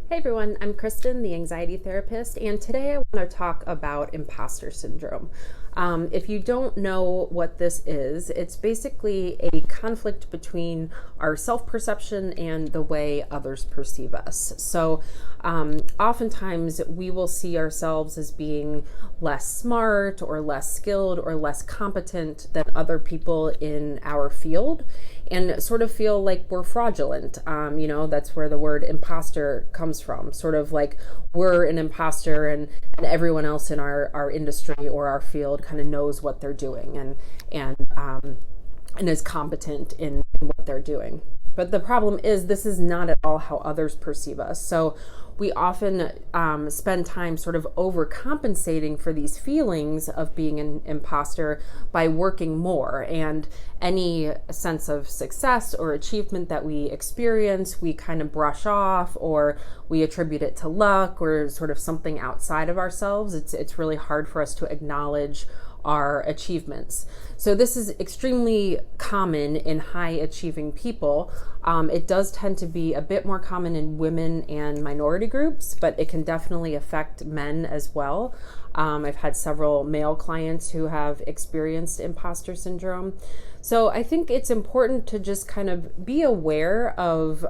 Hey everyone, I'm Kristen, the anxiety therapist, and today I want to talk about imposter syndrome. If you don't know what this is, it's basically a conflict between our self-perception and the way others perceive us. So oftentimes we will see ourselves as being less smart or less skilled or less competent than other people in our field, and sort of feel like we're fraudulent. That's where the word imposter comes from, sort of like we're an imposter and everyone else in our industry or our field kind of knows what they're doing and is competent in what they're doing. But the problem is, this is not at all how others perceive us. So we often spend time sort of overcompensating for these feelings of being an imposter by working more. And any sense of success or achievement that we experience, we kind of brush off, or we attribute it to luck or sort of something outside of ourselves. It's really hard for us to acknowledge our achievements. So this is extremely common in high achieving people. It does tend to be a bit more common in women and minority groups, but it can definitely affect men as well. I've had several male clients who have experienced imposter syndrome. So I think it's important to just kind of be aware of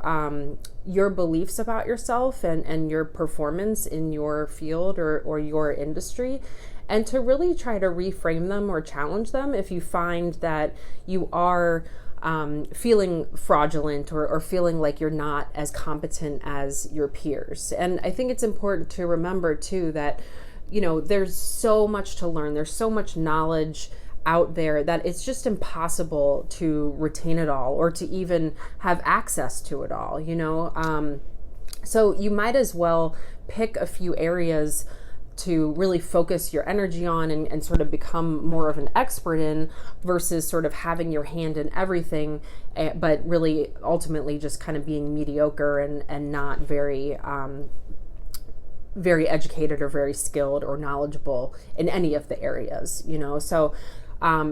your beliefs about yourself and your performance in your field or your industry, and to really try to reframe them or challenge them if you find that you are feeling fraudulent or feeling like you're not as competent as your peers. And I think it's important to remember too that, there's so much to learn. There's so much knowledge out there that it's just impossible to retain it all or to even have access to it all, So you might as well pick a few areas to really focus your energy on and sort of become more of an expert in, versus sort of having your hand in everything, but really ultimately just kind of being mediocre and not very educated or very skilled or knowledgeable in any of the areas, So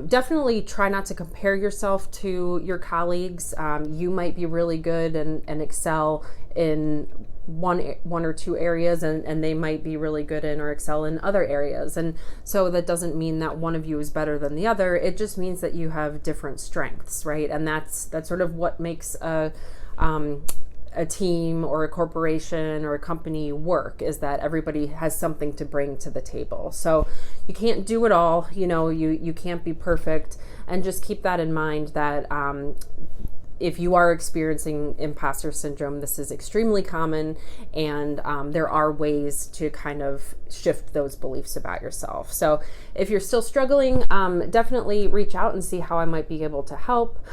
definitely try not to compare yourself to your colleagues. You might be really good and excel in one or two areas, and they might be really good in or excel in other areas. And so that doesn't mean that one of you is better than the other. It just means that you have different strengths, right? And that's sort of what makes a team or a corporation or a company work, is that everybody has something to bring to the table. So you can't do it all, you can't be perfect. And just keep that in mind that if you are experiencing imposter syndrome, this is extremely common, and there are ways to kind of shift those beliefs about yourself. So if you're still struggling, definitely reach out and see how I might be able to help.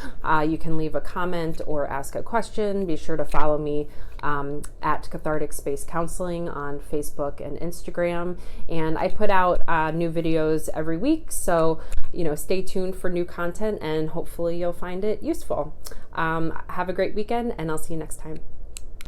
You can leave a comment or ask a question. Be sure to follow me at Cathartic Space Counseling on Facebook and Instagram. And I put out new videos every week, so stay tuned for new content, and hopefully you'll find it useful. Have a great weekend, and I'll see you next time.